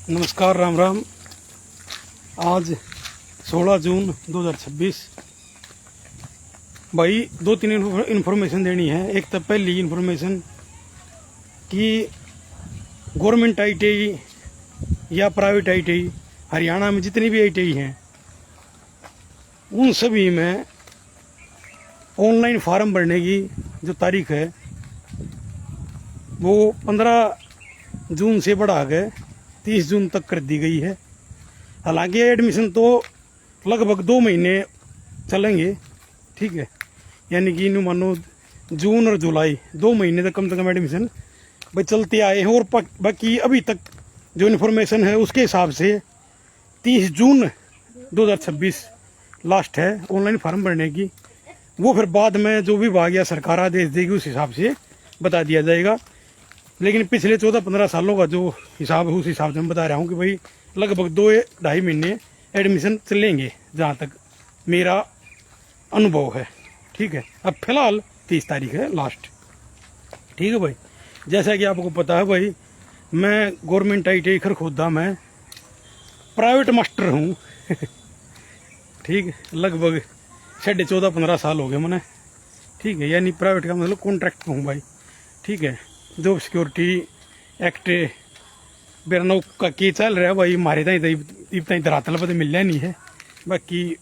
नमस्कार, राम राम। आज 16 जून 2026 भाई दो तीन इन्फॉर्मेशन देनी है। एक तो पहली इन्फॉर्मेशन कि गवर्नमेंट ITI या प्राइवेट ITI हरियाणा में जितनी भी ITI हैं उन सभी में ऑनलाइन फार्म भरने की जो तारीख है वो 15 जून से बढ़ा के 30 जून तक कर दी गई है। हालांकि एडमिशन तो लगभग 2 महीने चलेंगे, ठीक है। यानी कि इन मानो जून और जुलाई 2 महीने तक कम से कम एडमिशन भाई चलते आए हैं। और बाकी अभी तक जो इन्फॉर्मेशन है उसके हिसाब से 30 जून 2026 लास्ट है ऑनलाइन फार्म भरने की। वो फिर बाद में जो विभाग या सरकार आदेश देगी उस हिसाब से बता दिया जाएगा। लेकिन पिछले 14-15 सालों का जो हिसाब है उस हिसाब से मैं बता रहा हूँ कि भाई लगभग 2-2.5 महीने एडमिशन चलेंगे, जहाँ तक मेरा अनुभव है, ठीक है। अब फिलहाल 30 तारीख है लास्ट, ठीक है भाई। जैसा कि आपको पता है भाई, मैं गवर्नमेंट ITI खरखोदा में प्राइवेट मास्टर हूँ ठीक है। लगभग 14.5-15 साल हो गए मैंने, ठीक है। यानी प्राइवेट का मतलब कॉन्ट्रैक्ट हूँ भाई, ठीक है। जॉब सिक्योरिटी एक्ट 92 का की चल रहा है भाई। मारे ताई धरातल पर मिलना नहीं है, बाकी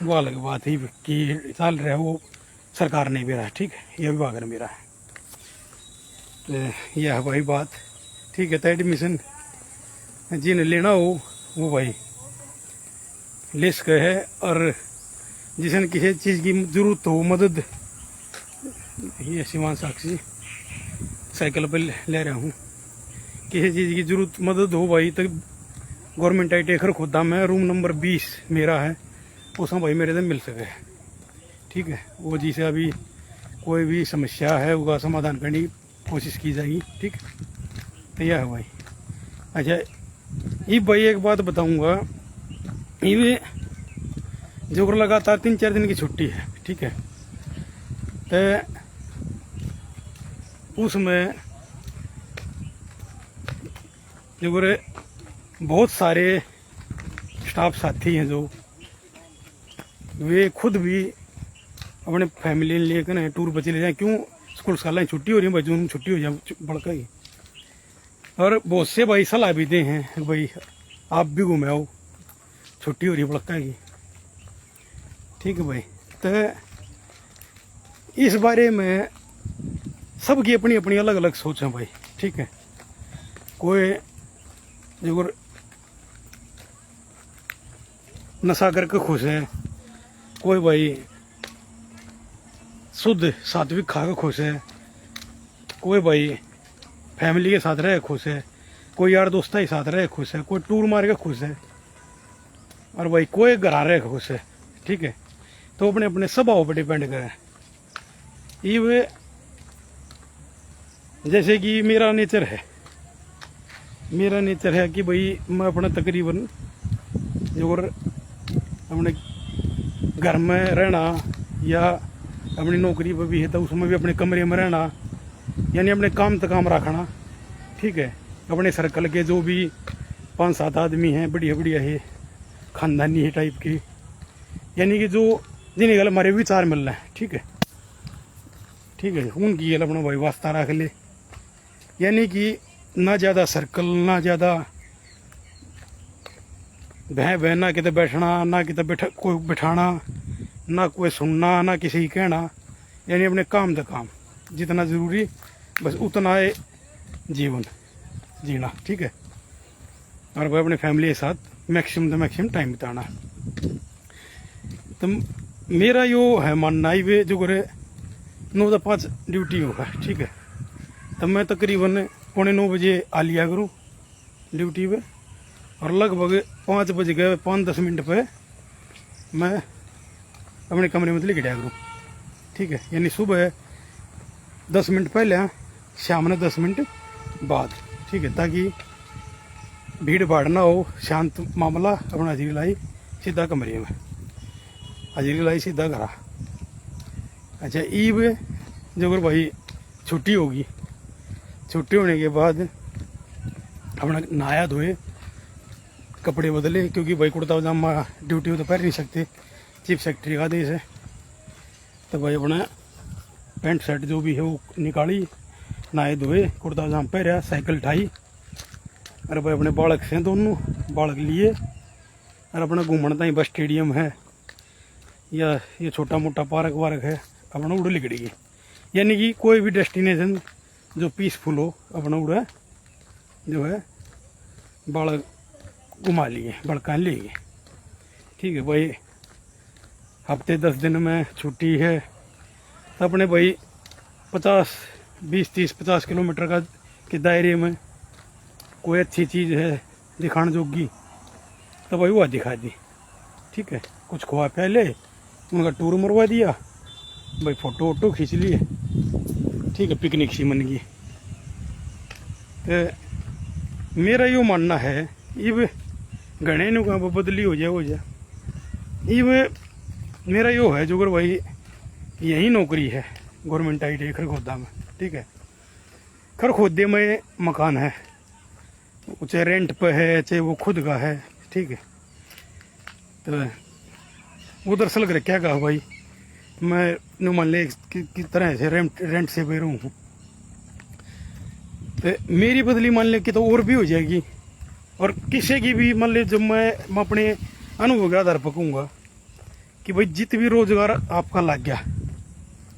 वो अलग बात है कि चल रहा है वो सरकार ने मेरा, ठीक है, यह विभाग ने मेरा है। तो यह है भाई बात, ठीक है। तो एडमिशन जिन्हें लेना हो वो भाई ले सके है। और जिसने किसी चीज़ की जरूरत हो, मदद, ये सीमान साक्षी साइकिल पर ले रहा हूँ, किसी चीज़ की जरूरत मदद हो भाई तो गवर्नमेंट ITI खरखोदा में रूम नंबर 20 मेरा है, उसमें भाई मेरे से मिल सके, ठीक है। वो जिसे अभी कोई भी समस्या है उसका समाधान करने की कोशिश की जाएगी, ठीक। तो यह है भाई। अच्छा, ये भाई एक बात बताऊँगा, ये जो लगातार 3-4 दिन की छुट्टी है, ठीक है। तो उसमें जो बहुत सारे स्टाफ साथी हैं जो वे खुद भी अपने फैमिली लेकर टूर पर चले जाएँ। क्यों? स्कूल साल छुट्टी हो रही है भाई, जून में छुट्टी हो जाए बड़का ही। और बहुत से भाई सलाह भी दे हैं भाई आप भी घूमे आओ, छुट्टी हो रही है बड़का की, ठीक है भाई। तो इस बारे में सबकी अपनी अपनी अलग अलग सोच है भाई, ठीक है। कोई जो नशा करके खुश है, कोई भाई शुद्ध सात्विक खा के खुश है, कोई भाई फैमिली के साथ रहे खुश है, कोई यार दोस्ता के साथ रहे खुश है, कोई टूर मार के खुश है, और भाई कोई घर रहे खुश है, ठीक है। तो अपने अपने स्वभाव पर डिपेंड करे। ये जैसे कि मेरा नेचर है कि भाई मैं अपना तकरीबन जो अपने घर में रहना या अपनी नौकरी पर भी है तो उसमें भी अपने कमरे में रहना, यानी अपने काम तक काम रखना, ठीक है। अपने सर्कल के जो भी 5-7 आदमी हैं बढ़िया बढ़िया है, खानदानी है टाइप की, यानी कि जो जिन्हें गल हमारे विचार मिल रहे हैं, ठीक है, ठीक है। उनकी गल अपना भाई वास्ता रख ले। यानी कि ना ज़्यादा सर्कल, ना ज़्यादा बह ना कितने बैठना, ना कितने कोई बैठाना, ना कोई सुनना, ना किसी की कहना। यानी अपने काम तक काम, जितना ज़रूरी बस उतना है जीवन जीना, ठीक है। और भाई अपने फैमिली के साथ मैक्सिमम तो मैक्सिमम टाइम बिताना। तो मेरा यो है मानना ही वे जो करे 9 से 5 ड्यूटी होगा, ठीक है। तब मैं तकरीबन 8:45 बजे आ लिया करूँ ड्यूटी पे, और लगभग 5 बज गए 5-10 मिनट पे मैं अपने कमरे में लेके जाया करूँ, ठीक है। यानी सुबह 10 मिनट पहले, शाम में 10 मिनट बाद, ठीक है, ताकि भीड़ भाड़ ना हो, शांत मामला। अपना हाजिरी लाई सीधा कमरे में, हाजिरी लाई सीधा करा। अच्छा, ईब जो भाई छुट्टी होगी, छुट्टी होने के बाद अपना नहाया धोए, कपड़े बदले, क्योंकि भाई कुर्ता पजामा ड्यूटी तो पहन नहीं सकते, चीफ सेक्रेटरी का आदेश है। तो भाई अपना पैंट शर्ट जो भी है वो निकाली, नहाए धोए, कुर्ता पजामा पहरा, साइकिल उठाई, और भाई अपने बालक से दोनों बालक लिए, और अपना घूमना ताई बस स्टेडियम है या ये छोटा मोटा पार्क वार्क है, अपना उड़ निकलेगी। यानी कि कोई भी डेस्टिनेशन जो पीसफुल हो, अपना उड़ा जो है बालक घुमा लिए, बड़का लिए। ठीक है भाई, हफ्ते 10 दिन में छुट्टी है, तो अपने भाई 20-30-50 किलोमीटर का के दायरे में कोई अच्छी चीज़ है दिखाने जोगी, तो भाई वह दिखा दी। ठीक है, कुछ खुआ पहले उनका टूर मरवा दिया, भाई फ़ोटो वोटो खींच लिए। ठीक है, पिकनिक सी मन गई। तो मेरा यो मानना है, इब घने नु कहाँ बदली हो जाए इब मेरा यो है जो अगर भाई यही नौकरी है गवर्नमेंट ITI खरखोदा में। ठीक है, खरखोदे में मकान है, चाहे रेंट पे है चाहे वो खुद का है। ठीक है, तो वो दरअसल कर क्या कहा भाई, मैं मान ले की तरह से रेंट से पे रहूँ, तो मेरी बदली मान ले कि तो और भी हो जाएगी, और किसी की भी मान ले जब मैं अपने अनुभव के आधार पर कहूँगा कि भाई जित भी रोजगार आपका लग गया,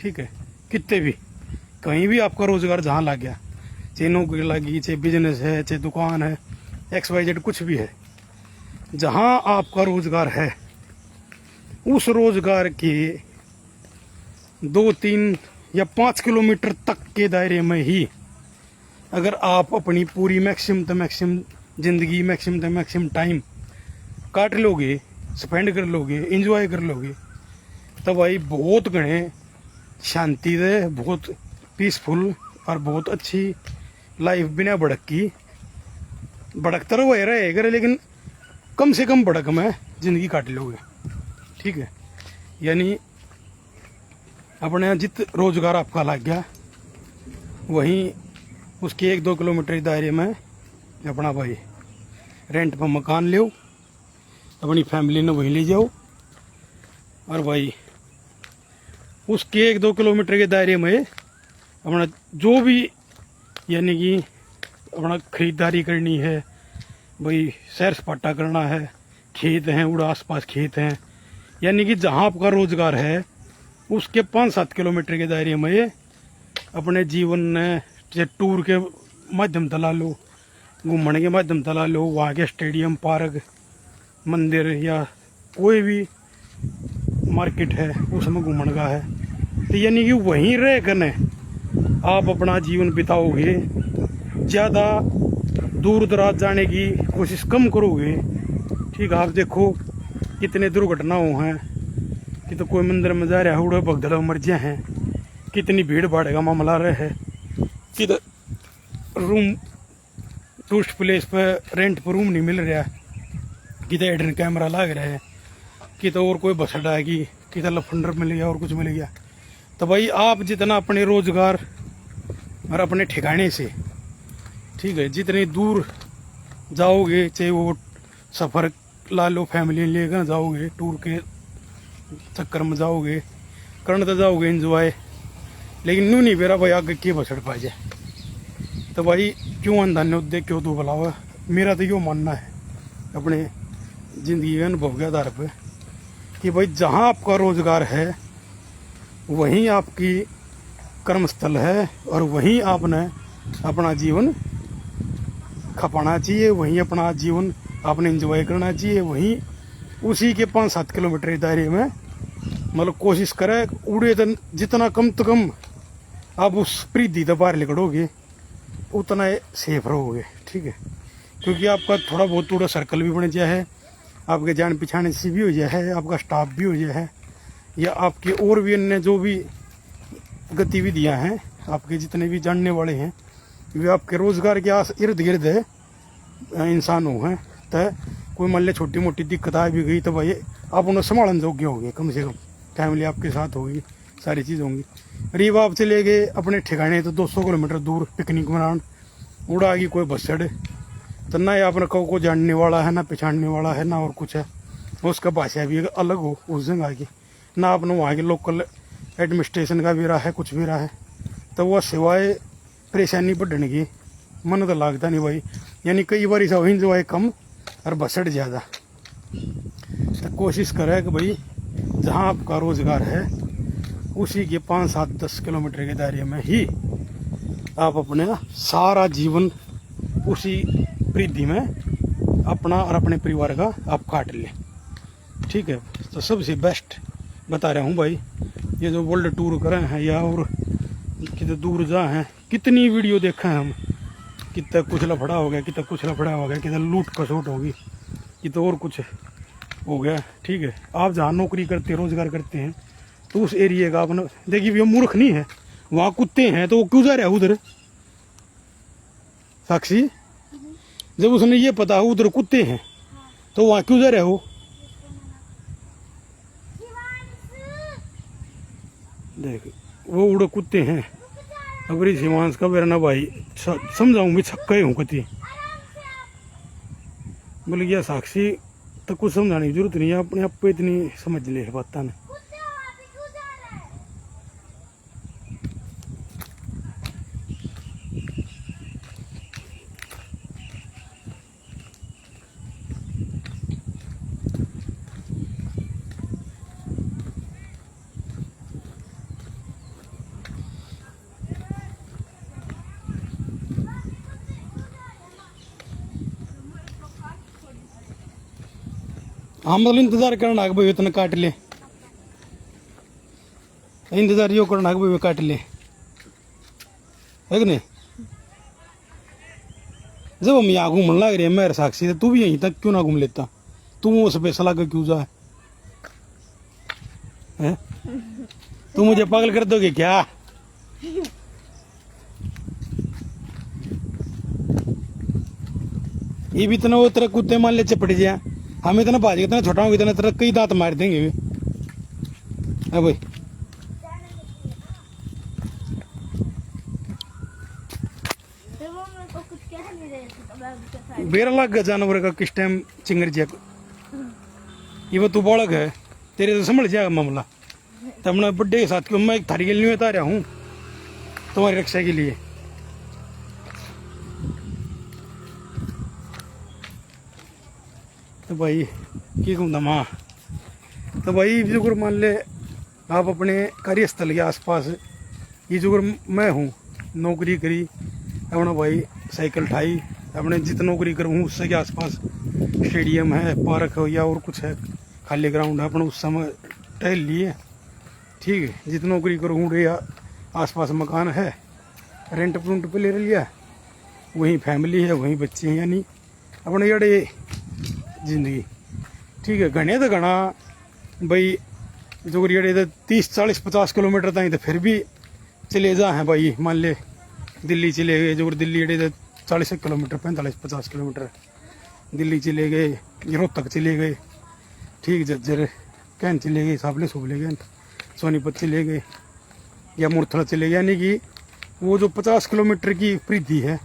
ठीक है, कितने भी कहीं भी आपका रोजगार जहाँ लग गया, चाहे नौकरी लगी, चाहे बिजनेस है, चाहे दुकान है, XYZ कुछ भी है, जहाँ आपका रोजगार है उस रोजगार के 2-3 या 5 किलोमीटर तक के दायरे में ही अगर आप अपनी पूरी मैक्सिमम तो मैक्सिमम जिंदगी, मैक्सिमम तो मैक्सिमम टाइम काट लोगे, स्पेंड कर लोगे, एंजॉय कर लोगे, तो भाई बहुत घने शांति दे, बहुत पीसफुल और बहुत अच्छी लाइफ बिना भड़क की, भड़कता रहेगा लेकिन कम से कम भड़क में जिंदगी काट लोगे। ठीक है, यानी अपने जित रोजगार आपका लग गया वहीं उसके 1-2 किलोमीटर दायरे में अपना भाई रेंट पर मकान ले, अपनी फैमिली ने वहीं ले जाओ, और भाई उसके 1-2 किलोमीटर के दायरे में अपना जो भी यानी कि अपना खरीदारी करनी है, भाई सैर सपाटा करना है, खेत हैं उड़ा आसपास खेत हैं, यानी कि जहाँ आपका रोजगार है उसके 5-7 किलोमीटर के दायरे में अपने जीवन ने टूर के माध्यम तला लो, घूमने के माध्यम तला लो, वहाँ के स्टेडियम, पार्क, मंदिर या कोई भी मार्केट है उसमें घूमने का है, तो यानी कि वहीं रह कर आप अपना जीवन बिताओगे, ज़्यादा दूर दराज जाने की कोशिश कम करोगे। ठीक है, आप देखो कितने दुर्घटनाओं हैं कि तो कोई मंदिर में जा रहा है उड़े भगदड़ मर गए हैं, कितनी भीड़ भाड़ का मामला रहे है, कि रूम टूरिस्ट प्लेस पर रेंट पर रूम नहीं मिल रहा, कि तो हिडन कैमरा लग रहा है, कि तो और कोई बस अड्डाएगी, कि तो लफंडर मिल गया और कुछ मिल गया। तो भाई आप जितना अपने रोजगार और अपने ठिकाने से, ठीक है, जितने दूर जाओगे, चाहे वो सफ़र ला लो फैमिली लेकर जाओगे, टूर के चक्कर में जाओगे, करने तो जाओगे एंजॉय, लेकिन नू नहीं बेरा भाई आगे के बसड़ पा जाए, तो भाई क्यों अंधान्य उद्देश्य क्यों तू बुलावा। मेरा तो यो मानना है अपने ज़िंदगी के अनुभव के आधार पर कि भाई जहाँ आपका रोजगार है वहीं आपकी कर्मस्थल है, और वहीं आपने अपना जीवन खपाना चाहिए, वहीं अपना जीवन आपने एंजॉय करना चाहिए, वहीं उसी के 5-7 किलोमीटर के दायरे में मतलब कोशिश करें उड़े तो जितना कम तो कम आप उस परिधि तो बाहर निकलोगे उतना सेफ रहोगे। ठीक है, क्योंकि आपका थोड़ा बहुत थोड़ा सर्कल भी बन जाए है, आपके जान पहचान से भी हो जाए है, आपका स्टाफ भी हो जाए है, या आपके और भी अन्य जो भी गतिविधियां हैं, आपके जितने भी जानने वाले हैं वे आपके रोजगार के इर्द गिर्द इंसान हो हैं, तो कोई मान ले छोटी मोटी दिक्कत आ भी गई तो भाई आप उन्हें संभालन योग्य होंगे, कम से कम फैमिली आपके साथ होगी, सारी चीज़ होंगी। रीब आप चले गए अपने ठिकाने तो 200 किलोमीटर दूर पिकनिक मनान, उड़ा गई कोई बस चढ़े, तो ना ये अपने को जानने वाला है, ना पहचानने वाला है, ना और कुछ है। उसका भाषा भी अलग हो उस जगह की, ना अपने वहाँ के लोकल एडमिनिस्ट्रेशन का भी रहा है, कुछ भी रहा है। तो वह सिवाय परेशानी बढ़ने की मन तो लगता नहीं भाई। यानी कई बार ऐसा वही जो है कम और बसट ज़्यादा। तो कोशिश करें कि भाई जहाँ आपका रोज़गार है उसी के 5, 7, 10 किलोमीटर के दायरे में ही आप अपने सारा जीवन उसी परिधि में अपना और अपने परिवार का आप काट लें। ठीक है, तो सबसे बेस्ट बता रहा हूँ भाई। ये जो वर्ल्ड टूर करें हैं या और कितने दूर जा हैं, कितनी वीडियो देखा है हम, कितना कुछ लफड़ा हो गया, कितना कुछ लफड़ा हो गया, कितना लूट खसोट होगी, कितना और कुछ हो गया। ठीक है, आप जहाँ नौकरी करते रोजगार करते हैं तो उस एरिया का अपना देखिए, वो मूर्ख नहीं है, वहाँ कुत्ते हैं तो वो क्यों जा रहा है उधर? साक्षी, जब उसने ये पता हो उधर कुत्ते हैं तो वहाँ क्यों जा रहा हो? देख वो उड़े कुत्ते हैं। अगर इस हिमांश का मेरा ना भाई समझाऊं मैं छक्का हूँ कति बोले गया साक्षी, तो कुछ समझाने की जरूरत नहीं है, अपने आप पे इतनी समझ ले बात ना। हम मतलब इंतजार करना है भाई इतना काट ले, इंतजार यो करना है भाई काट ले, है कि नहीं? जब हम यहाँ घूमने लग रहे हैं मेरे साक्षी, तू भी यहीं तक क्यों ना घूम लेता? तू उस पे सलाह क्यों जा है? तू मुझे पागल कर दोगे क्या? ये भी इतना वो तेरा कुत्ते मान ले चपट जाए, हम इतना भाज इतना छोटा हो इतना तेरा कई दांत मार देंगे भी। है भाई बेर लग गया जानवर का किस टाइम चिंगर चेक। ये वो तू बालक है, तेरे तो संभल जाएगा मामला। तो अपना बर्थडे के साथ क्यों मैं एक थारी के लिए उतार रहा हूँ तुम्हारी रक्षा के लिए। तो भाई की कहूँ माँ, तो भाई जो मान ले आप अपने कार्यस्थल के आसपास, ये जो मैं हूँ नौकरी करी अपना भाई साइकिल ठाई, अपने जितना नौकरी करूँ उससे के आसपास स्टेडियम है, पार्क हो या और कुछ है, खाली ग्राउंड है, अपने उस समय टहल लिए। ठीक है, जितना नौकरी करूँ या आसपास मकान है, रेंट पे ले लिया, वहीं फैमिली है, वहीं बच्चे हैं, यानी अपने जड़े जिंदगी। ठीक है, घने तो घना भाई जो जड़े 30, 40, 50 किलोमीटर तक तो फिर भी चले जा हैं भाई। मान ले दिल्ली चले गए, जो दिल्ली जड़े 40 किलोमीटर 45, 50 किलोमीटर दिल्ली चले गए, रोहतक चले गए, ठीक, झज्जर कैन चले गए, साबले सुबले गए, सोनीपत चले गए या मुरथला चले गए। यानी कि वो जो 50 किलोमीटर की परिधि है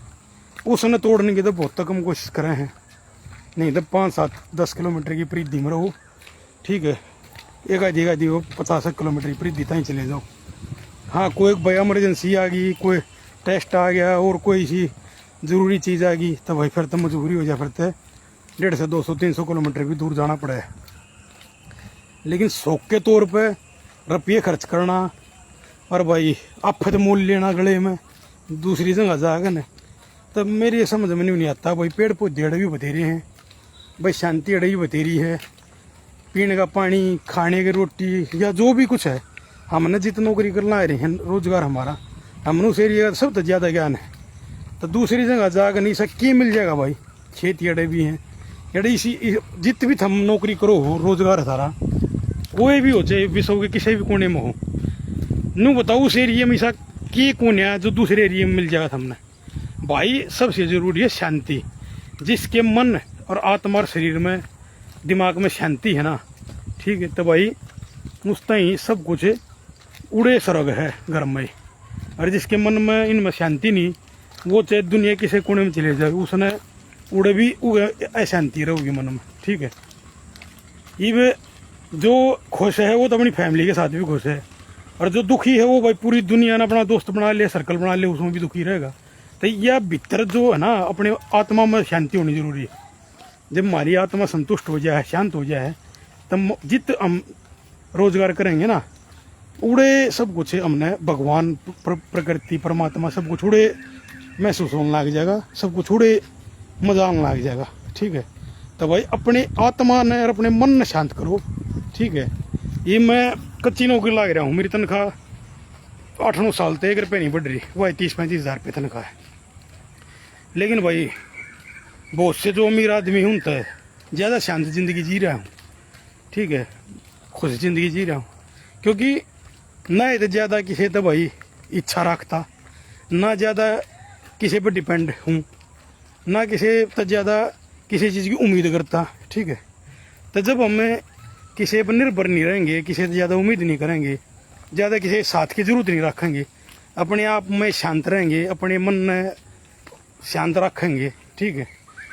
उसने तोड़ने की तो बहुत कम कोशिश करें हैं, नहीं तो 5, 7, 10 किलोमीटर की परिधि में रहो। ठीक है, एक आधी वो 50 किलोमीटर की परिधि तक चले जाओ। हाँ, कोई भाई इमरजेंसी आ गई, कोई टेस्ट आ गया और कोई सी ज़रूरी चीज़ आ गई तो भाई फिर तो मजबूरी हो जाए, फिर तो 150, 200, 300 किलोमीटर भी दूर जाना पड़ा है। लेकिन शौक के तौर पे रुपये खर्च करना और भाई आफत मोल लेना गले में दूसरी जगह जाएगा ना, तब मेरी समझ में नहीं आता भाई। पेड़ पौधे अड़े भी बतेरे हैं भाई, शांति अड़े भी बतेरी है, पीने का पानी, खाने की रोटी या जो भी कुछ है, हमने जितना नौकरी करना आ रही है रोजगार हमारा, हमने उस एरिया का सब तो ज़्यादा ज्ञान है। तो दूसरी जगह जाकर नहीं सके मिल जाएगा भाई, खेती अड़े भी हैं अड़े, इसी जित भी हम नौकरी करो हो रोजगार है सारा, कोई भी हो चाहे विश्व के किसी भी कोने में हो, नू बताओ उस एरिया में ऐसा की कोने है जो दूसरे एरिया में मिल जाएगा हमने भाई। सबसे जरूरी है शांति, जिसके मन और आत्मा और शरीर में दिमाग में शांति है ना, ठीक है, तो भाई मुझता ही सब कुछ उड़े स्वर्ग है घर में। और जिसके मन में इनमें शांति नहीं, वो चाहे दुनिया किसी कोने में चले जाए, उसने उड़े भी अशांति रहोगी मन में, ठीक है। ये जो खुश है वो तो अपनी फैमिली के साथ भी खुश है, और जो दुखी है वो भाई पूरी दुनिया ने अपना दोस्त बना ले, सर्कल बना ले, उसमें भी दुखी रहेगा। तो यह भीतर जो है ना अपने आत्मा में शांति होनी जरूरी है। जब हमारी आत्मा संतुष्ट हो जाए, शांत हो जाए, तब जित हम रोजगार करेंगे ना, उड़े सब कुछ हमने भगवान प्रकृति परमात्मा सब कुछ उड़े महसूस होने लग जाएगा, सब कुछ उड़े मजा आने लग जाएगा, ठीक है। तो भाई अपने आत्मा ने और अपने मन ने शांत करो, ठीक है। ये मैं कच्ची नौकरी लाग रहा हूँ, मेरी तनख्वाह 8-9 साल से 1 रुपये नहीं बढ़ रही, वही 30-35 हज़ार रुपये तनख्वाह है। लेकिन भाई बहुत से जो अमीर आदमी हूँ तो ज़्यादा शांत ज़िंदगी जी रहा हूँ, ठीक है, खुश ज़िंदगी जी रहा हूँ। क्योंकि ना तो ज़्यादा किसी तो भाई इच्छा रखता, ना ज़्यादा किसी पर डिपेंड हूँ, ना किसी तो ज़्यादा किसी चीज़ की उम्मीद करता, ठीक है। तो जब हमें किसी पर निर्भर नहीं रहेंगे, किसी से ज़्यादा उम्मीद नहीं करेंगे, ज़्यादा किसी साथ की ज़रूरत नहीं रखेंगे, अपने आप में शांत रहेंगे, अपने मन में शांत रखेंगे, ठीक है,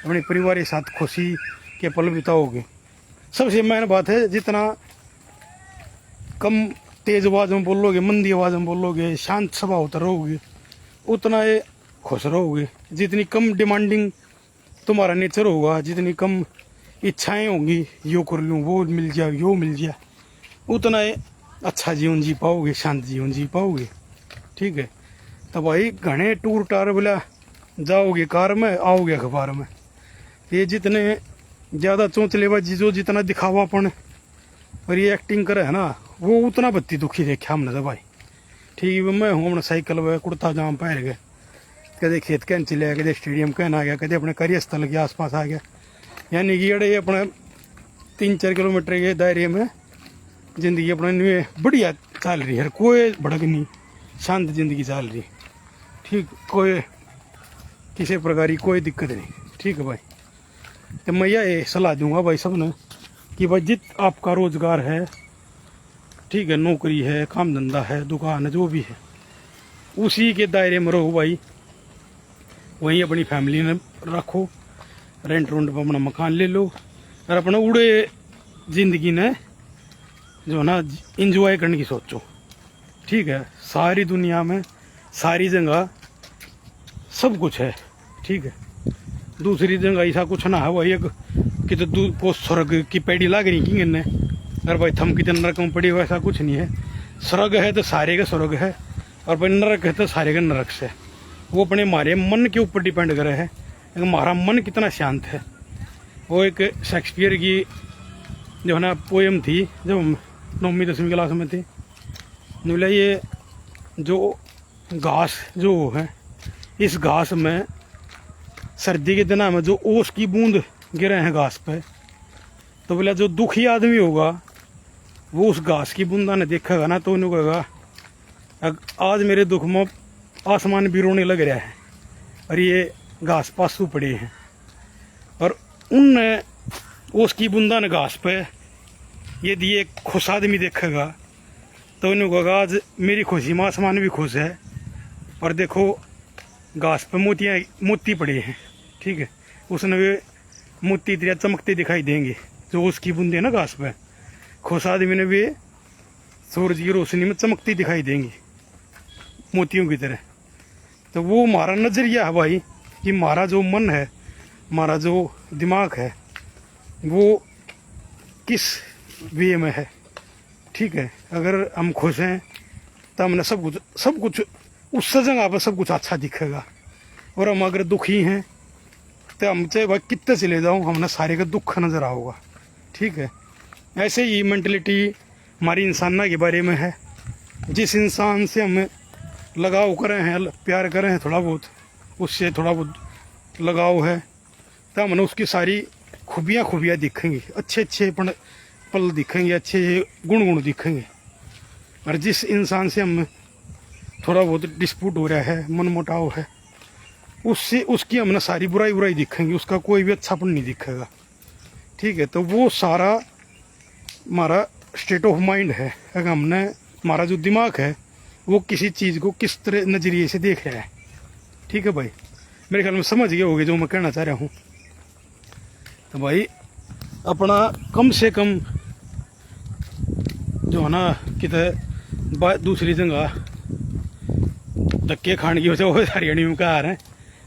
अपने परिवार के साथ खुशी के पल बिताओगे। सबसे मेन बात है, जितना कम तेज आवाज़ में बोलोगे, मंदी आवाज़ में बोलोगे, शांत स्वभाव होता रहोगे, उतना ये खुश रहोगे। जितनी कम डिमांडिंग तुम्हारा नेचर होगा, जितनी कम इच्छाएं होंगी, यो कर लूँ, वो मिल जाए, यो मिल जाए, उतना ये अच्छा जीवन जी पाओगे, शांत जीवन जी पाओगे, ठीक है। तो भाई घने टूर टार बोला जाओगे कार में, आओगे अखबार में। ये जितने ज़्यादा चौंचलेबाजी, जो जितना दिखावापन और ये एक्टिंग करे है ना, वो उतना बत्ती दुखी देखा हमने तो भाई, ठीक है। मैं हूँ अपना साइकिल में कुर्ता जाम पहन गए, कदे खेत कहन चले गया, कदे स्टेडियम कहन आ गया, कदे अपने कार्यस्थल के आसपास आ गया। यानी कि अड़े अपने 3-4 किलोमीटर के दायरे में ज़िंदगी अपने बढ़िया चल रही है, कोई भड़क नहीं, शांत जिंदगी चल रही, ठीक, कोई किसी प्रकार की कोई दिक्कत नहीं, ठीक है भाई। तो मैं ये सलाह दूंगा भाई सब ने कि भाई जित आपका रोजगार है, ठीक है, नौकरी है, काम धंधा है, दुकान है, जो भी है, उसी के दायरे में रहो भाई, वहीं अपनी फैमिली ने रखो, रेंट रूंट पर अपना मकान ले लो, और अपना उड़े ज़िंदगी ने जो ना इंजॉय करने की सोचो, ठीक है। सारी दुनिया में सारी जगह सब कुछ है, ठीक है। दूसरी जगह ऐसा कुछ ना है भाई, एक कित को स्वर्ग की पेड़ी लाग रही कि इन्हें, अरे भाई थम कितने नरक में पड़ी हो, ऐसा कुछ नहीं है। स्वर्ग है तो सारे का स्वर्ग है, और भाई नरक है तो सारे का नरक से। वो अपने हमारे मन के ऊपर डिपेंड करे है, हमारा मन कितना शांत है। वो एक शेक्सपियर की जो है ना पोएम थी, जब हम 9वीं-10वीं क्लास में थे, बोला ये जो घास जो है, इस घास में सर्दी के दिनों में जो ओस की बूंद गिरे हैं घास पे, तो बोला जो दुखी आदमी होगा वो उस घास की बूंदा ने देखेगा ना, तो उन्हें कहेगा आज मेरे दुख में आसमान भी रोने लग रहा है, और ये घास पासू पड़े हैं। और उनने ओस की बूंदा ने घास पे यदि एक खुश आदमी देखेगा, तो उन्हें कहेगा आज मेरी खुशी में आसमान भी खुश है, और देखो घास पे मोती पड़े हैं, ठीक है। उसने वे मोती तेरा चमकते दिखाई देंगे, जो उसकी बूंदे ना घास पे, खुश आदमी ने वे सूरज की रोशनी में चमकती दिखाई देंगी मोतियों की तरह। तो वो हमारा नजरिया है भाई, कि हमारा जो मन है, हमारा जो दिमाग है, वो किस वे में है, ठीक है। अगर हम खुश हैं तो हमने सब कुछ उस जगह पर सब कुछ अच्छा दिखेगा, और हम अगर दुखी हैं तो हम चाहे भाई कितने चले जाऊँ, हमने सारे का दुख नजर आओगा, ठीक है। ऐसे ही मेंटलिटी हमारी इंसाना के बारे में है। जिस इंसान से हम लगाव करें हैं, प्यार करें हैं थोड़ा बहुत, उससे थोड़ा बहुत लगाव है, तो हमने उसकी सारी खूबियाँ दिखेंगी, अच्छे पल दिखेंगे, अच्छे गुण दिखेंगे। और जिस इंसान से हम थोड़ा बहुत डिस्प्यूट हो रहा है, मनमुटाव है, उससे उसकी हमने सारी बुराई दिखेंगी, उसका कोई भी अच्छापन नहीं दिखेगा, ठीक है। तो वो सारा हमारा स्टेट ऑफ माइंड है। अगर हमने हमारा जो दिमाग है वो किसी चीज़ को किस तरह नज़रिए से देख रहा है, ठीक है भाई। मेरे ख्याल में समझ गए होगे जो मैं कहना चाह रहा हूँ। तो भाई अपना कम से कम जो है ना कितने दूसरी जगह धक्के खाने की वजह वो हरियाणी में कहा रहे हैं।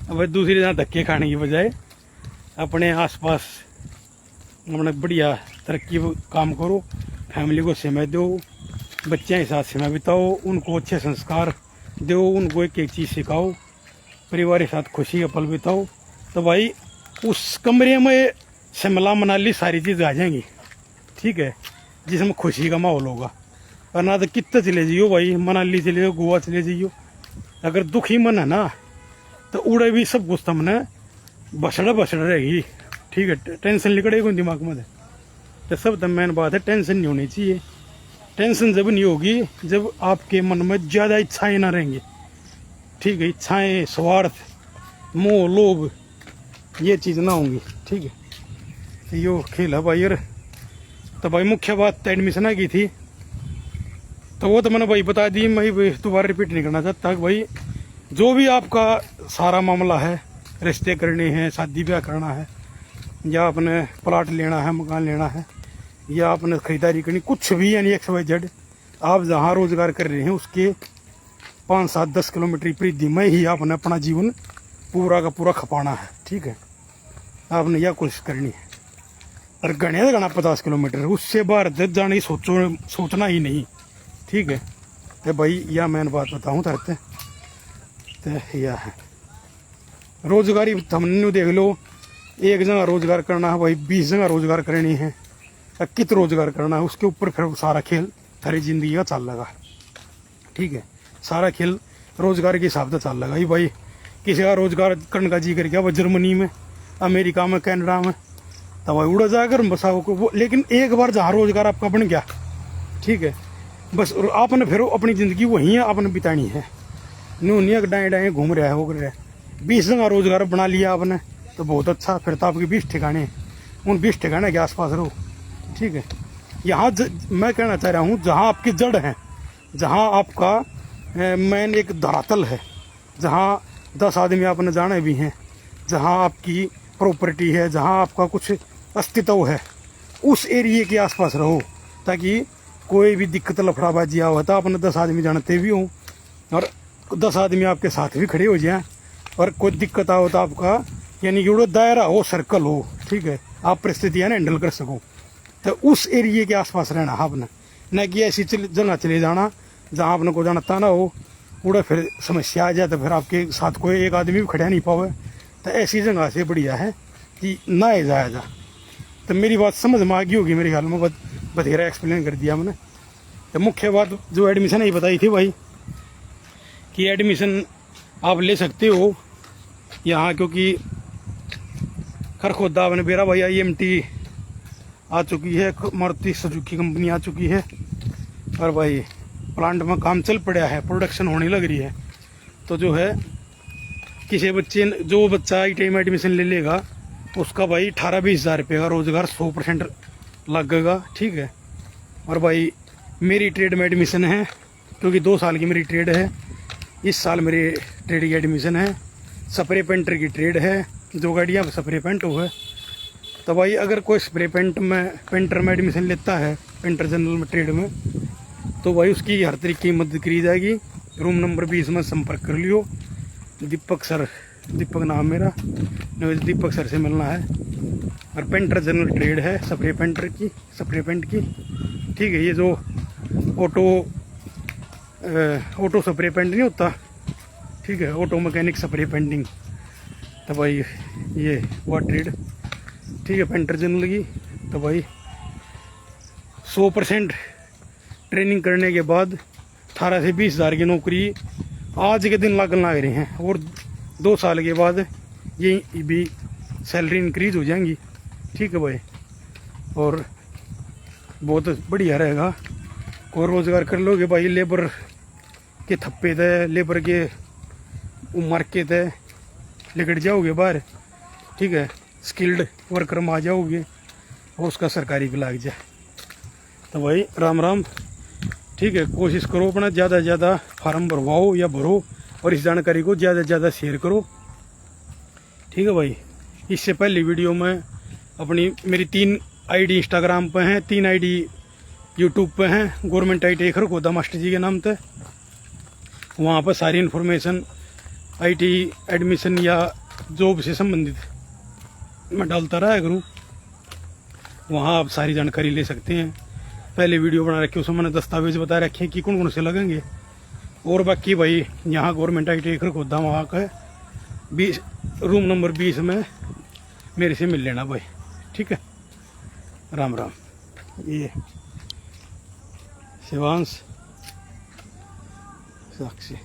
अब दूसरी जगह धक्के खाने की बजाय अपने आसपास अपने बढ़िया तरक्की काम करो, फैमिली को समय दो, बच्चों के साथ समय बिताओ, उनको अच्छे संस्कार दो, उनको एक एक चीज़ सिखाओ, परिवार के साथ खुशी का पल बिताओ। तो भाई उस कमरे में शिमला मनाली सारी चीज़ आ जाएंगी, ठीक है, जिसमें खुशी का माहौल होगा। और ना तो कितने चले जाइयो भाई, मनाली चले जाओ, गोवा चले जाइयो, अगर दुखी मन है ना तो उड़े भी सब कुछ तमने बसड़ा रहेगी, ठीक है, टेंशन निकलेगी दिमाग में। तो सब तो मेन बात है, टेंशन नहीं होनी चाहिए। टेंशन जब नहीं होगी जब आपके मन में ज़्यादा इच्छाएं ना रहेंगी, ठीक है, इच्छाएं, स्वार्थ, मोह, लोभ, ये चीज़ ना होंगी, ठीक है। तो यो खेल है भाई। और तो भाई मुख्य बात एडमिशन की थी, तो वो तो मैंने भाई बता दी, मैं दोबारा रिपीट नहीं करना चाहता। भाई जो भी आपका सारा मामला है, रिश्ते करने हैं, शादी ब्याह करना है, या अपने प्लाट लेना है, मकान लेना है, या अपने खरीदारी करनी, कुछ भी यानी XYZ, आप जहाँ रोजगार कर रहे हैं उसके 5-7-10 किलोमीटर परिधि में ही आपने अपना जीवन पूरा का पूरा खपाना है, ठीक है। आपने यह कोशिश करनी है। और गणे गणा 50 किलोमीटर, उससे बाहर जाने की सोचना ही नहीं, ठीक है। तो भाई यह मैंने बात बताऊँ तरते, तो यह है रोजगारी। हमने देख लो, एक जगह रोजगार करना है भाई, 20 जगह रोजगार करनी है, कित रोजगार करना है, उसके ऊपर फिर सारा खेल थारी जिंदगी का चल लगा, ठीक है। सारा खेल रोजगार के हिसाब से चल लगा ही भाई। किसी का रोजगार करने का जी कर गया वो जर्मनी में, अमेरिका में, कनाडा में, तो भाई उड़ा जाकर बसाओ को। लेकिन एक बार जहाँ रोजगार आपका बन गया, ठीक है, बस आपने फिर अपनी ज़िंदगी वहीं आपने बितानी है। नूनिया डाएँ डाएँ घूम रहा है, हो रहा है। 20 जगह रोजगार बना लिया आपने तो बहुत अच्छा, फिर तो आपके 20 ठिकाने, उन 20 ठिकाने के आसपास रहो, ठीक है। यहाँ मैं कहना चाह रहा हूँ, जहाँ आपकी जड़ है, जहाँ आपका मेन एक धरातल है, जहाँ 10 आदमी आपने जाने भी हैं, जहाँ आपकी प्रॉपर्टी है, जहाँ आपका कुछ अस्तित्व है, उस एरिए के आसपास रहो, ताकि कोई भी दिक्कत लफड़ाबाजी आ होता अपने 10 आदमी जानते भी हों, और 10 आदमी आपके साथ भी खड़े हो जाए, और कोई दिक्कत आ होता आपका यानी कि वो दायरा हो, सर्कल हो, ठीक है, आप परिस्थितियाँ हैंडल कर सको। तो उस एरिए के आसपास रहना आपने, न कि ऐसी जगह चले जाना जहाँ आपने को जानता ना हो, उड़ा फिर समस्या आ जाए तो फिर आपके साथ कोई एक आदमी भी खड़ा नहीं पावे। तो ऐसी जगह से बढ़िया है कि ना ही जाया जा। तो मेरी बात समझ में आ गई होगी मेरे ख्याल में, बथेरा एक्सप्लेन कर दिया मैंने। तो मुख्य बात जो एडमिशन ही बताई थी भाई, कि एडमिशन आप ले सकते हो यहाँ, क्योंकि खरखोदा अपने बेरा भाई IMT आ चुकी है, मारुति सुजुकी कंपनी आ चुकी है, और भाई प्लांट में काम चल पड़ा है, प्रोडक्शन होने लग रही है। तो जो है किसी बच्चे, जो बच्चा ITI में एडमिशन ले लेगा उसका भाई 18-20 हज़ार रुपये का रोजगार 100% लगेगा, ठीक है। और भाई मेरी ट्रेड में एडमिशन है, क्योंकि 2 साल की मेरी ट्रेड है, इस साल मेरी ट्रेड की एडमिशन है, स्प्रे पेंटर की ट्रेड है, जो गाड़ियाँ स्प्रे पेंट हो है। तो भाई अगर कोई स्प्रे पेंटर में एडमिशन लेता है, पेंटर जनरल में ट्रेड में, तो भाई उसकी हर तरीके की मदद करी जाएगी। रूम नंबर 20 में संपर्क कर लियो, दीपक सर, दीपक नाम मेरा, दीपक सर से मिलना है। और पेंटर जनरल ट्रेड है स्प्रे पेंट की, ठीक है। ये जो ऑटो स्प्रे पेंट नहीं होता, ठीक है, ऑटो मैकेनिक स्प्रे पेंटिंग, तो भाई ये वो ट्रेड, ठीक है, पेंटर जनरल की। तो भाई 100% ट्रेनिंग करने के बाद 18 से 20 हज़ार की नौकरी आज के दिन लगने लग रही हैं, और 2 साल के बाद ये भी सैलरी इंक्रीज हो जाएंगी, ठीक है भाई। और बहुत बढ़िया रहेगा, और रोज़गार कर लोगे भाई। लेबर के थप्पे थे, लेबर के उम्र के थे लेकर जाओगे बाहर, ठीक है, स्किल्ड वर्कर में आ जाओगे, और उसका सरकारी भी लग जाए। तो भाई राम राम, ठीक है। कोशिश करो अपना ज़्यादा से ज़्यादा फार्म भरवाओ या भरो, और इस जानकारी को ज़्यादा से ज़्यादा शेयर करो, ठीक है भाई। इससे पहले वीडियो में अपनी मेरी 3 आईडी इंस्टाग्राम पे हैं, 3 आईडी यूट्यूब पे हैं, गवर्नमेंट ITI खरगोदा मास्टर जी के नाम पे। वहाँ पर सारी इन्फॉर्मेशन ITI एडमिशन या जॉब से संबंधित मैं डालता रहा करूँ। वहाँ आप सारी जानकारी ले सकते हैं। पहले वीडियो बना रखी, उसमें मैंने दस्तावेज बता रखे कि कौन कौन से लगेंगे। और बाकी भाई यहाँ गवर्नमेंट ITI खरगोदा वहाँ का 20 रूम नंबर 20 में मेरे से मिल लेना भाई, ठीक है। राम राम। ये शिवांश साक्षी।